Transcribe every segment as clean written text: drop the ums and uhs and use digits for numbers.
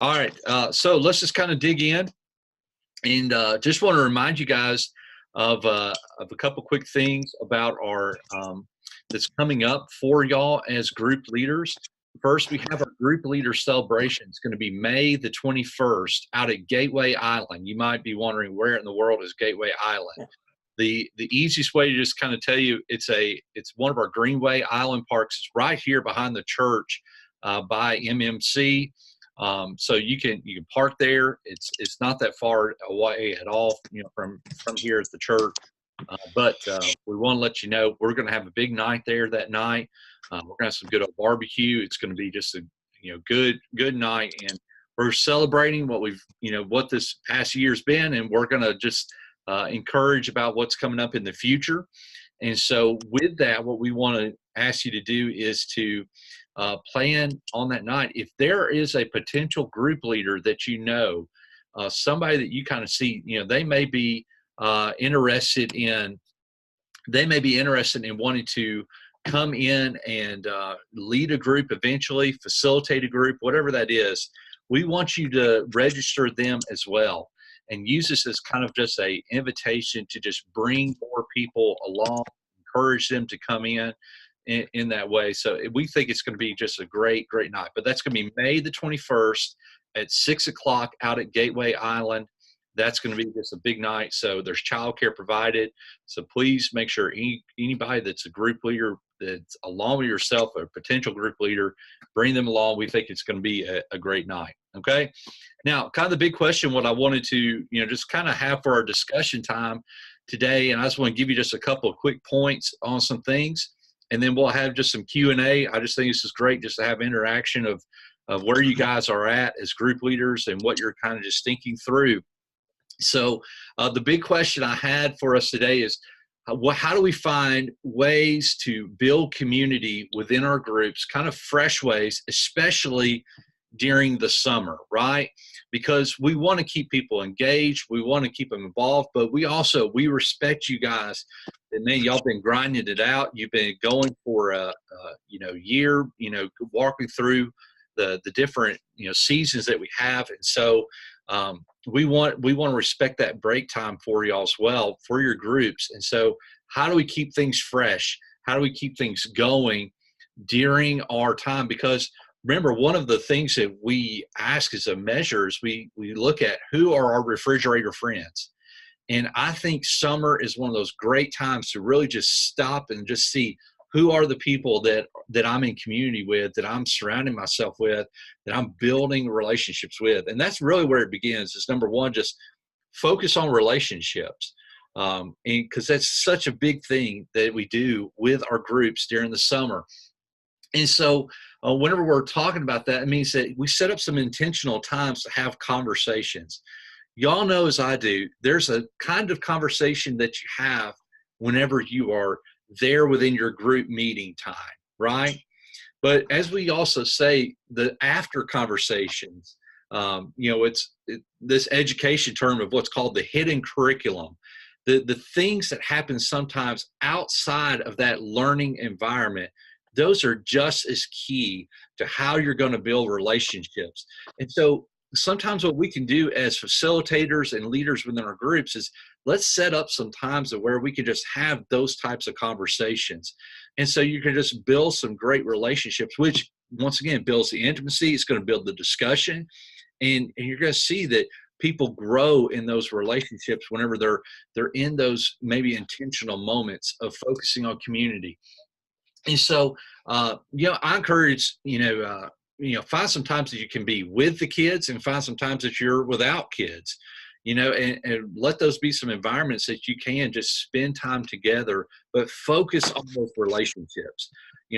All right. So let's just kind of dig in, and just want to remind you guys of a couple quick things about our that's coming up for y'all as group leaders. First, we have our group leader celebration. It's going to be May the 21st out at Gateway Island. You might be wondering where in the world is Gateway Island. The easiest way to just kind of tell you it's one of our Greenway Island parks. It's right here behind the church by MMC. So you can park there. It's not that far away at all, from here at the church. But we want to let you know we're going to have a big night there that night. We're going to have some good old barbecue. It's going to be just a good night, and we're celebrating what this past year's been, and we're going to just encourage about what's coming up in the future. And so, with that, what we want to ask you to do is to plan on that night. If there is a potential group leader that somebody that you kind of see, they may be interested in wanting to come in and lead a group eventually, facilitate a group, whatever that is. We want you to register them as well and use this as kind of just a invitation to just bring more people along, encourage them to come in that way. So we think it's going to be just a great night. But that's going to be May the 21st at 6 o'clock out at Gateway Island. That's going to be just a big night. So there's childcare provided. So please make sure anybody that's a group leader that's along with yourself, a potential group leader, bring them along. We think it's going to be a great night. Okay. Now, kind of the big question, what I wanted to, just kind of have for our discussion time today, and I just want to give you just a couple of quick points on some things, and then we'll have just some Q&A. I just think this is great just to have interaction of where you guys are at as group leaders and what you're kind of just thinking through. So the big question I had for us today is, how do we find ways to build community within our groups, kind of fresh ways, especially during the summer, right? Because we want to keep people engaged, we want to keep them involved, but we respect you guys. And man, y'all been grinding it out. You've been going for a year, walking through the different seasons that we have, and so we want to respect that break time for y'all as well, for your groups. And so how do we keep things fresh? How do we keep things going during our time? Because remember, one of the things that we ask as a measure is we look at who are our refrigerator friends. And I think summer is one of those great times to really just stop and just see who are the people that I'm in community with, that I'm surrounding myself with, that I'm building relationships with. And that's really where it begins, is number one, just focus on relationships. And because that's such a big thing that we do with our groups during the summer. And so whenever we're talking about that, it means that we set up some intentional times to have conversations. Y'all know, as I do, there's a kind of conversation that you have whenever you are there within your group meeting time, right? But as we also say, the after conversations, this education term of what's called the hidden curriculum, the things that happen sometimes outside of that learning environment, those are just as key to how you're going to build relationships. And so sometimes what we can do as facilitators and leaders within our groups is let's set up some times where we can just have those types of conversations. And so you can just build some great relationships, which once again builds the intimacy. It's going to build the discussion. And you're going to see that people grow in those relationships whenever they're in those maybe intentional moments of focusing on community. And so, I encourage, find some times that you can be with the kids and find some times that you're without kids, and let those be some environments that you can just spend time together, but focus on those relationships.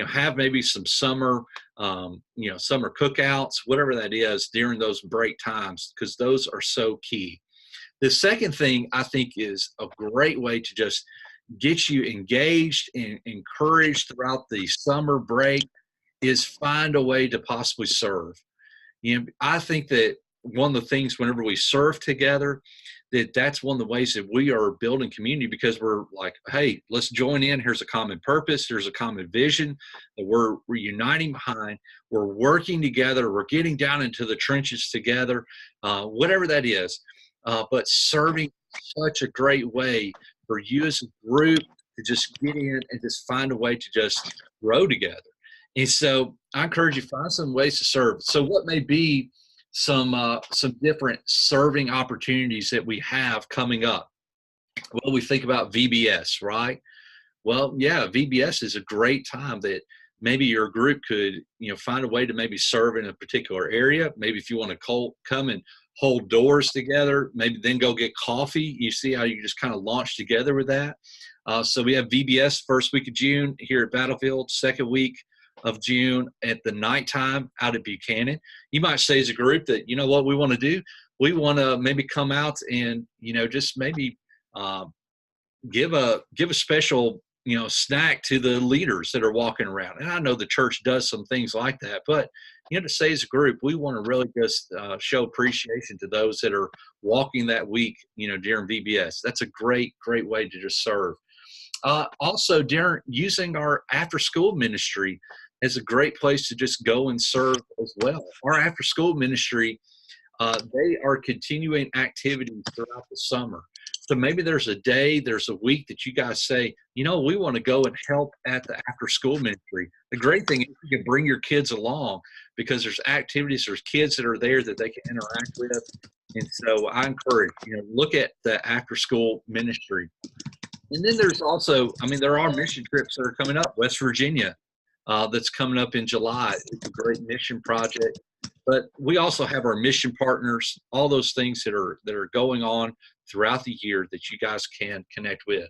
Have maybe some summer cookouts, whatever that is during those break times, because those are so key. The second thing I think is a great way to just get you engaged and encouraged throughout the summer break is find a way to possibly serve. I think that one of the things whenever we serve together, that's one of the ways that we are building community, because we're like, hey, let's join in. Here's a common purpose. There's a common vision that we're uniting behind. We're working together. We're getting down into the trenches together, whatever that is. But serving such a great way for you as a group to just get in and just find a way to just grow together. And so I encourage you, find some ways to serve. So what may be some different serving opportunities that we have coming up? Well, we think about VBS, right? Well, yeah, VBS is a great time that maybe your group could, find a way to maybe serve in a particular area. Maybe if you want to come and hold doors together, maybe then go get coffee. You see how you just kind of launch together with that. So we have VBS first week of June here at Battlefield, second week of June at the nighttime out at Buchanan. You might say as a group that, you know what we want to do? We want to maybe come out and, just maybe give a special, snack to the leaders that are walking around. And I know the church does some things like that, but, to say as a group, we want to really just show appreciation to those that are walking that week, during VBS. That's a great, great way to just serve. Also, during using our after school ministry is a great place to just go and serve as well. Our after school ministry, they are continuing activities throughout the summer. So maybe there's a day, there's a week that you guys say, we want to go and help at the after school ministry. The great thing is you can bring your kids along, because there's activities, there's kids that are there that they can interact with. And so I encourage, look at the after school ministry. And then there's also, there are mission trips that are coming up. West Virginia, that's coming up in July. It's a great mission project. But we also have our mission partners, all those things that are going on throughout the year that you guys can connect with.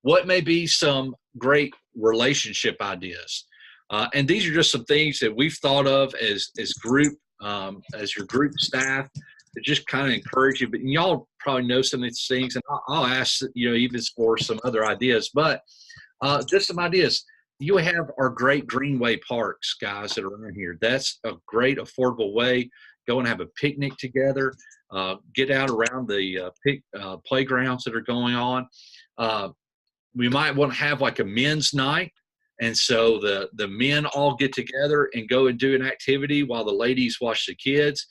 What may be some great relationship ideas? And these are just some things that we've thought of as group, as your group staff, to just kind of encourage you. But y'all probably know some of these things, and I'll ask, even for some other ideas. But just some ideas. You have our great Greenway parks, guys, that are around here. That's a great, affordable way. Go and have a picnic together. Get out around the playgrounds that are going on. We might want to have like a men's night. And so the men all get together and go and do an activity while the ladies watch the kids.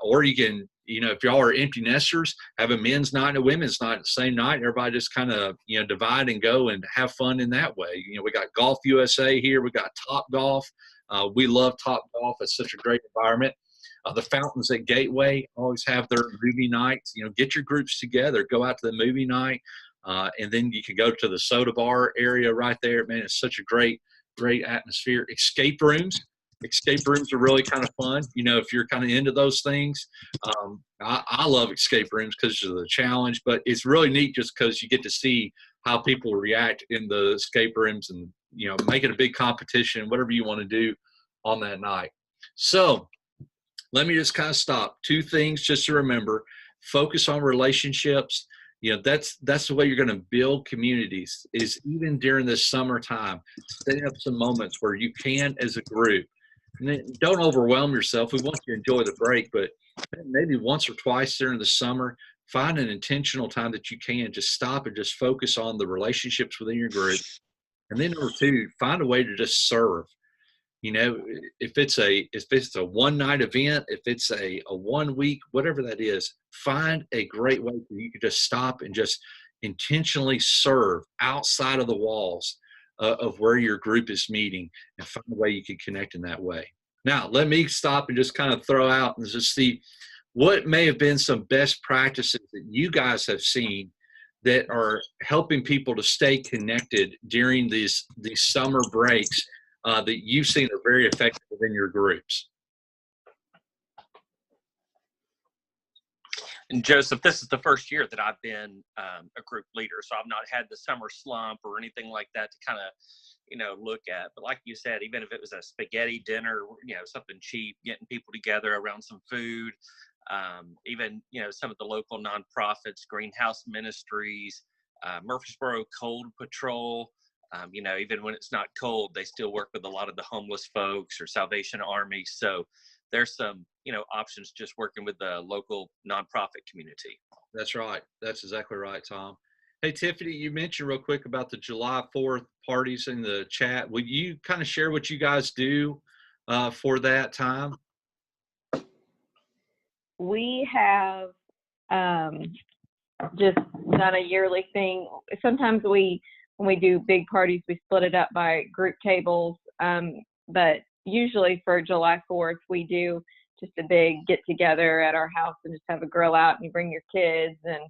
Or you can, if y'all are empty nesters, have a men's night and a women's night the same night. Everybody just kind of, divide and go and have fun in that way. We got Golf USA here. We got Top Golf. We love Top Golf. It's such a great environment. The fountains at Gateway always have their movie nights. Get your groups together, go out to the movie night, and then you can go to the soda bar area right there. Man, it's such a great, great atmosphere. Escape rooms are really kind of fun. If you're kind of into those things, I love escape rooms because of the challenge, but it's really neat just because you get to see how people react in the escape rooms, and, make it a big competition, whatever you want to do on that night. So let me just kind of stop. Two things just to remember: focus on relationships. That's the way you're going to build communities, is even during this summertime, setting up some moments where you can, as a group, and don't overwhelm yourself. We want you to enjoy the break, but maybe once or twice during the summer, find an intentional time that you can just stop and just focus on the relationships within your group. And then number two, find a way to just serve. If it's a one night event, if it's a 1 week, whatever that is, find a great way that you can just stop and just intentionally serve outside of the walls of where your group is meeting, and find a way you can connect in that way. Now, let me stop and just kind of throw out and just see what may have been some best practices that you guys have seen that are helping people to stay connected during these summer breaks, that you've seen are very effective within your groups. And Joseph, this is the first year that I've been a group leader, so I've not had the summer slump or anything like that to kind of, look at. But like you said, even if it was a spaghetti dinner, something cheap, getting people together around some food, even, some of the local nonprofits, Greenhouse Ministries, Murfreesboro Cold Patrol, even when it's not cold, they still work with a lot of the homeless folks, or Salvation Army. So there's some options just working with the local nonprofit community. That's right. That's exactly right, Tom. Hey, Tiffany, you mentioned real quick about the July 4th parties in the chat. Would you kind of share what you guys do for that time? We have just done a yearly thing. Sometimes when we do big parties, we split it up by group tables. But usually for July 4th, we do just a big get together at our house and just have a grill out, and you bring your kids and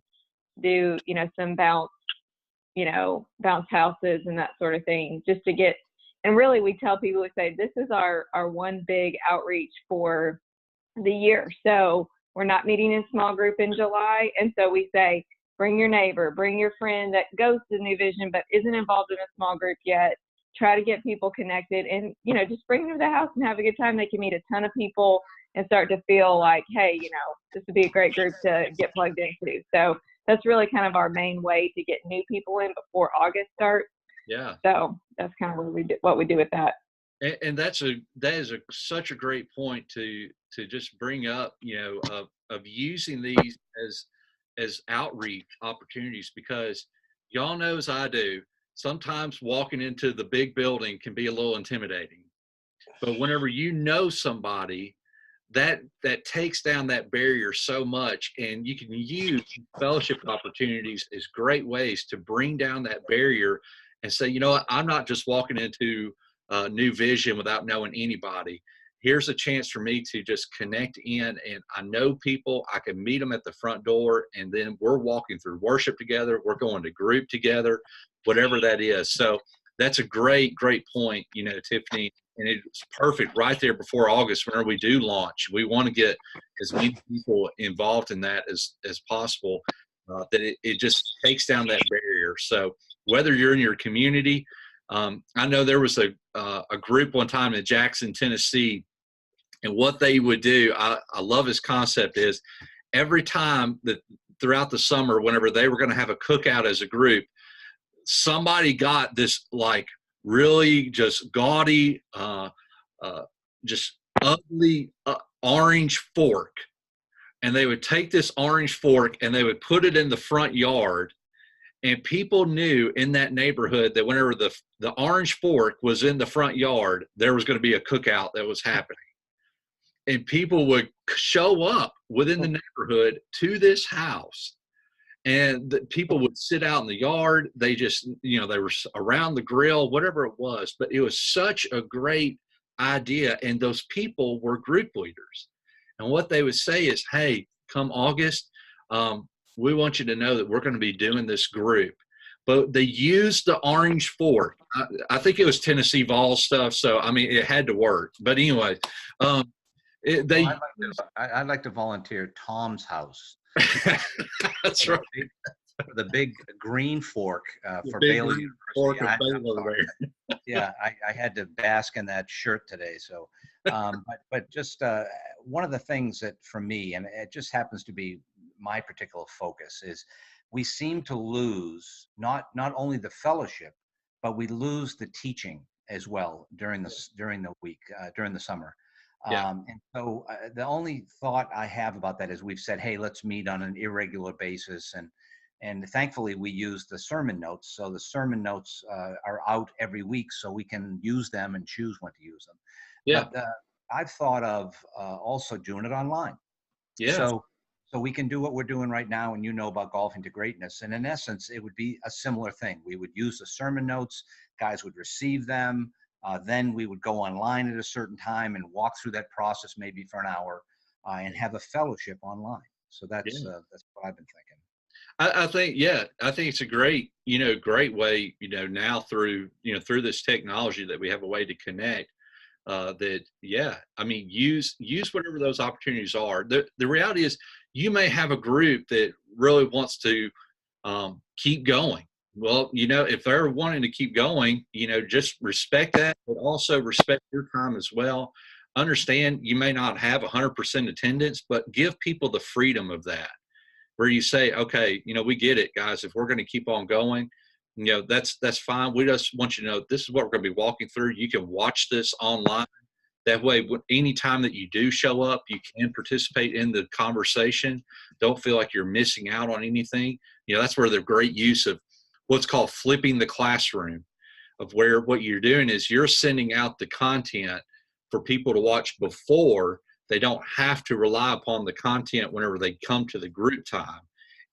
do, some bounce houses and that sort of thing, just to get, and really we tell people, we say, this is our one big outreach for the year. So we're not meeting in small group in July. And so we say, bring your neighbor, bring your friend that goes to New Vision but isn't involved in a small group yet. Try to get people connected, and, just bring them to the house and have a good time. They can meet a ton of people and start to feel like, hey, this would be a great group to get plugged into. So that's really kind of our main way to get new people in before August starts. Yeah. So that's kind of what we do with that. And that is such a great point to just bring up, of using these as outreach opportunities, because y'all know as I do, sometimes walking into the big building can be a little intimidating. But whenever somebody, that takes down that barrier so much, and you can use fellowship opportunities as great ways to bring down that barrier and say, what, I'm not just walking into New Vision without knowing anybody. Here's a chance for me to just connect in, and I know people. I can meet them at the front door, and then we're walking through worship together. We're going to group together, whatever that is. So that's a great point, Tiffany, and it's perfect right there before August whenever we do launch. We want to get as many people involved in that as possible, that it just takes down that barrier. So whether you're in your community, I know there was a group one time in Jackson, Tennessee, and what they would do, I love this concept, is every time that throughout the summer, whenever they were going to have a cookout as a group, somebody got this like really just gaudy, just ugly orange fork. And they would take this orange fork and they would put it in the front yard. And people knew in that neighborhood that whenever the orange fork was in the front yard, there was going to be a cookout that was happening. And people would show up within the neighborhood to this house. And the people would sit out in the yard. They just, they were around the grill, whatever it was. But it was such a great idea. And those people were group leaders. And what they would say is, hey, come August, we want you to know that we're going to be doing this group. But they used the orange fork. I think it was Tennessee Vols stuff. So, it had to work. But anyway, I'd like to volunteer Tom's house. That's right. The big green fork for Baylor University. Yeah, I had to bask in that shirt today. So, but just one of the things that for me, and it just happens to be my particular focus, is we seem to lose not only the fellowship, but we lose the teaching as well during the week, during the summer. Yeah. And so the only thought I have about that is we've said, hey, let's meet on an irregular basis. And thankfully we use the sermon notes. So the sermon notes are out every week so we can use them and choose when to use them. Yeah. But I've thought of also doing it online. Yeah. So we can do what we're doing right now, and about Golfing to Greatness. And in essence, it would be a similar thing. We would use the sermon notes, guys would receive them. Then we would go online at a certain time and walk through that process maybe for an hour and have a fellowship online. So that's what I've been thinking. I think it's a great way, now through this technology that we have a way to connect, use whatever those opportunities are. The reality is you may have a group that really wants to keep going. Well, if they're wanting to keep going, just respect that, but also respect your time as well. Understand you may not have 100% attendance, but give people the freedom of that, where you say, okay, we get it, guys. If we're going to keep on going, that's fine. We just want you to know this is what we're going to be walking through. You can watch this online. That way, any time that you do show up, you can participate in the conversation. Don't feel like you're missing out on anything. That's where the great use of what's called flipping the classroom, of where what you're doing is you're sending out the content for people to watch before. They don't have to rely upon the content whenever they come to the group time.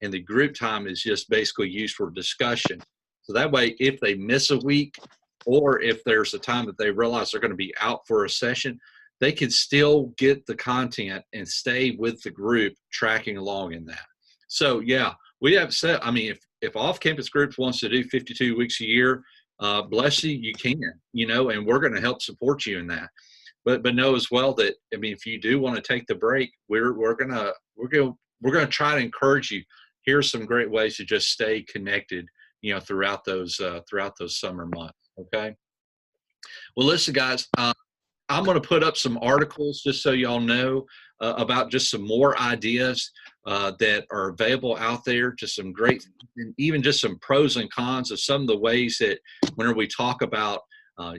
And the group time is just basically used for discussion. So that way, if they miss a week, or if there's a time that they realize they're going to be out for a session, they can still get the content and stay with the group tracking along in that. So yeah, we have said, I mean, if off-campus groups wants to do 52 weeks a year, bless you, you can, and we're going to help support you in that. But know as well that, I mean, if you do want to take the break, we're going to try to encourage you. Here's some great ways to just stay connected, throughout those summer months. Okay. Well, listen, guys, I'm going to put up some articles just so y'all know about just some more ideas that are available out there, just some great, and even just some pros and cons of some of the ways that whenever we talk about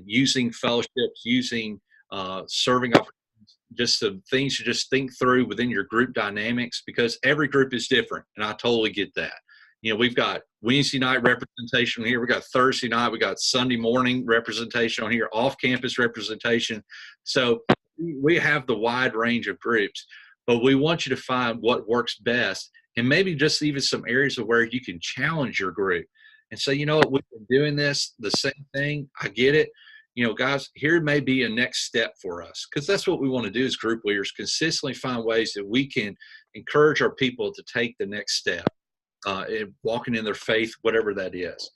using fellowships, using serving opportunities, just some things to just think through within your group dynamics, because every group is different, and I totally get that. We've got Wednesday night representation here. We got Thursday night. We got Sunday morning representation on here, off-campus representation. So we have the wide range of groups, but we want you to find what works best, and maybe just even some areas of where you can challenge your group and say, what, we've been doing this, the same thing. I get it. Guys, here may be a next step for us, because that's what we want to do as group leaders, consistently find ways that we can encourage our people to take the next step. Walking in their faith, whatever that is.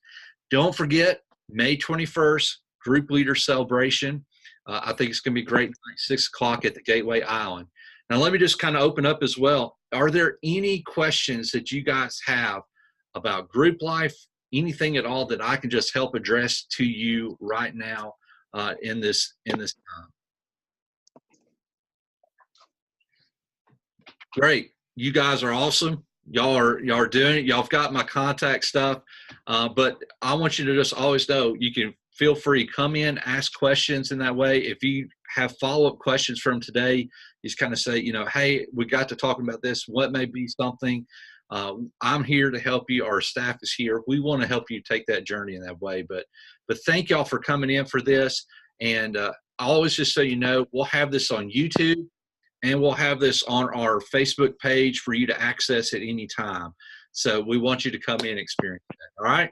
Don't forget, May 21st, group leader celebration. I think it's going to be great, 6 o'clock at the Gateway Island. Now, let me just kind of open up as well. Are there any questions that you guys have about group life, anything at all that I can just help address to you right now in this time? Great. You guys are awesome. Y'all are doing it. Y'all have got my contact stuff. But I want you to just always know you can feel free, come in, ask questions in that way. If you have follow-up questions from today, just kind of say, hey, we got to talking about this. What may be something? I'm here to help you. Our staff is here. We want to help you take that journey in that way. But thank y'all for coming in for this. And always, just so you know, we'll have this on YouTube. And we'll have this on our Facebook page for you to access at any time. So we want you to come in and experience that. All right.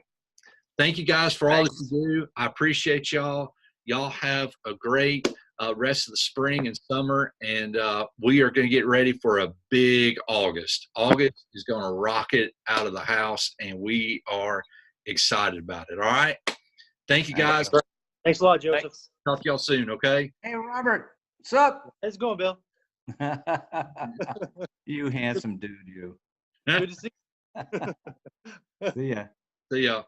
Thank you guys for all that you do. I appreciate y'all. Y'all have a great rest of the spring and summer. And we are going to get ready for a big August. August is going to rock it out of the house, and we are excited about it. All right. Thank you guys. Thanks a lot, Joseph. Talk to y'all soon. Okay. Hey, Robert, what's up? How's it going, Bill? You handsome dude, you. Good to see you. See ya. See ya.